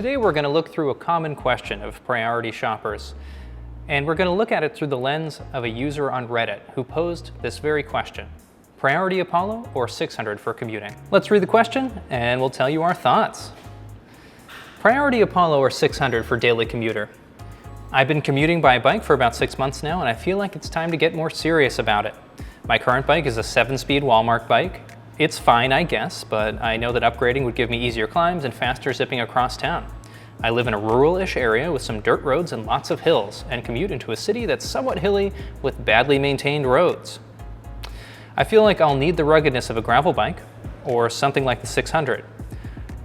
Today we're going to look through a common question of priority shoppers, and we're going to look at it through the lens of a user on Reddit who posed this very question: Priority Apollo or 600 for commuting? Let's read the question and we'll tell you our thoughts. Priority Apollo or 600 for daily commuter? I've been commuting by bike for about 6 months now, and I feel like it's time to get more serious about it. My current bike is a 7-speed Walmart bike. It's fine, I guess, but I know that upgrading would give me easier climbs and faster zipping across town. I live in a rural-ish area with some dirt roads and lots of hills, and commute into a city that's somewhat hilly with badly maintained roads. I feel like I'll need the ruggedness of a gravel bike, or something like the 600.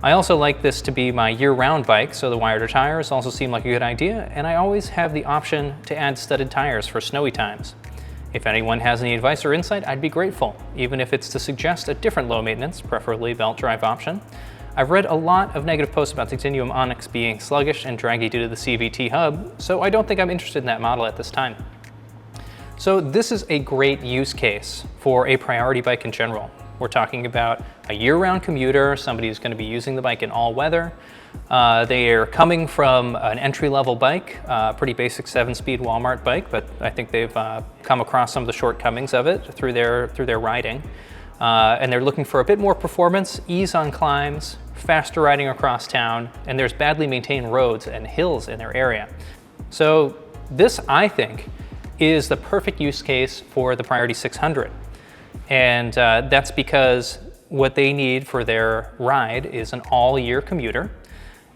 I also like this to be my year-round bike, so the wider tires also seem like a good idea, and I always have the option to add studded tires for snowy times. If anyone has any advice or insight, I'd be grateful, even if it's to suggest a different low maintenance, preferably belt drive option. I've read a lot of negative posts about the Continuum Onyx being sluggish and draggy due to the CVT Hub, so I don't think I'm interested in that model at this time. So this is a great use case for a priority bike in general. We're talking about a year-round commuter, somebody who's going to be using the bike in all weather. They are coming from an entry-level bike, pretty basic 7-speed Walmart bike, but I think they've come across some of the shortcomings of it through their riding. And they're looking for a bit more performance, ease on climbs, faster riding across town, and there's badly maintained roads and hills in their area. So this, I think, is the perfect use case for the Priority 600. And that's because what they need for their ride is an all-year commuter.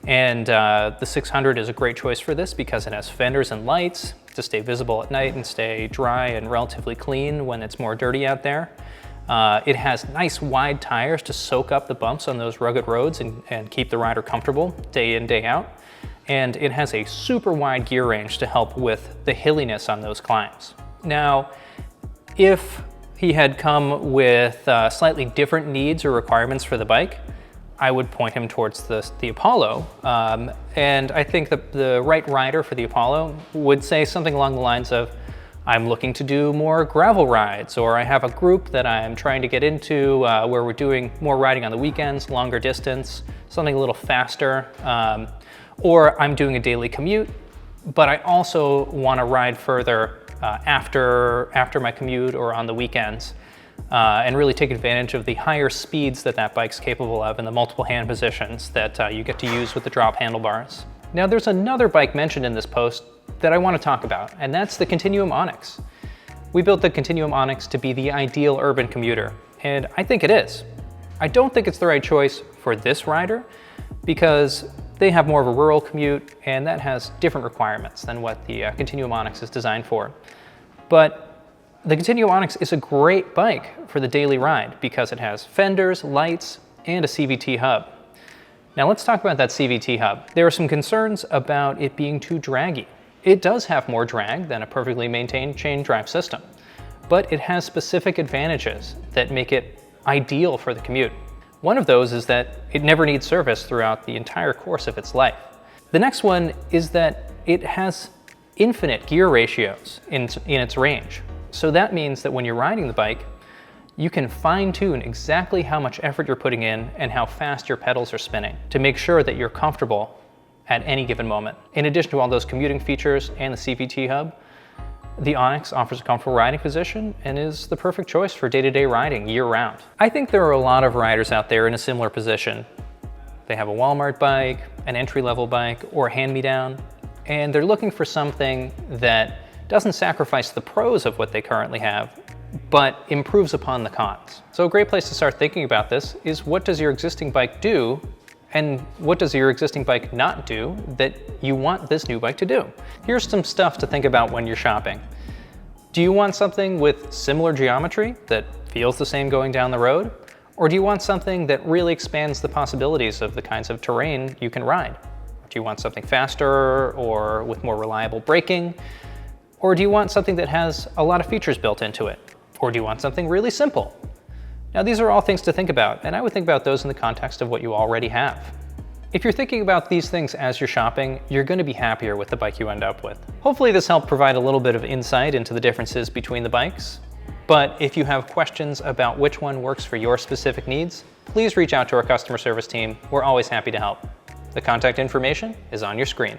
And the 600 is a great choice for this because it has fenders and lights to stay visible at night and stay dry and relatively clean when it's more dirty out there. It has nice wide tires to soak up the bumps on those rugged roads and keep the rider comfortable day in, day out. And it has a super wide gear range to help with the hilliness on those climbs. Now, if he had come with slightly different needs or requirements for the bike, I would point him towards the Apollo. And I think the right rider for the Apollo would say something along the lines of, I'm looking to do more gravel rides, or I have a group that I'm trying to get into where we're doing more riding on the weekends, longer distance, something a little faster. Or I'm doing a daily commute, but I also want to ride further after my commute or on the weekends, and really take advantage of the higher speeds that bike's capable of and the multiple hand positions that you get to use with the drop handlebars. Now there's another bike mentioned in this post that I want to talk about, and that's the Continuum Onyx. We built the Continuum Onyx to be the ideal urban commuter, and I think it is. I don't think it's the right choice for this rider because they have more of a rural commute, and that has different requirements than what the Continuum Onyx is designed for. But the Continuum Onyx is a great bike for the daily ride because it has fenders, lights, and a CVT hub. Now let's talk about that CVT hub. There are some concerns about it being too draggy. It does have more drag than a perfectly maintained chain drive system, but it has specific advantages that make it ideal for the commute. One of those is that it never needs service throughout the entire course of its life. The next one is that it has infinite gear ratios in its range. So that means that when you're riding the bike, you can fine-tune exactly how much effort you're putting in and how fast your pedals are spinning to make sure that you're comfortable at any given moment. In addition to all those commuting features and the CVT hub, the Onyx offers a comfortable riding position and is the perfect choice for day-to-day riding year-round. I think there are a lot of riders out there in a similar position. They have a Walmart bike, an entry-level bike, or a hand-me-down, and they're looking for something that doesn't sacrifice the pros of what they currently have, but improves upon the cons. So a great place to start thinking about this is, what does your existing bike do, and what does your existing bike not do that you want this new bike to do? Here's some stuff to think about when you're shopping. Do you want something with similar geometry that feels the same going down the road? Or do you want something that really expands the possibilities of the kinds of terrain you can ride? Do you want something faster or with more reliable braking? Or do you want something that has a lot of features built into it? Or do you want something really simple? Now these are all things to think about, and I would think about those in the context of what you already have. If you're thinking about these things as you're shopping, you're going to be happier with the bike you end up with. Hopefully this helped provide a little bit of insight into the differences between the bikes, but if you have questions about which one works for your specific needs, please reach out to our customer service team. We're always happy to help. The contact information is on your screen.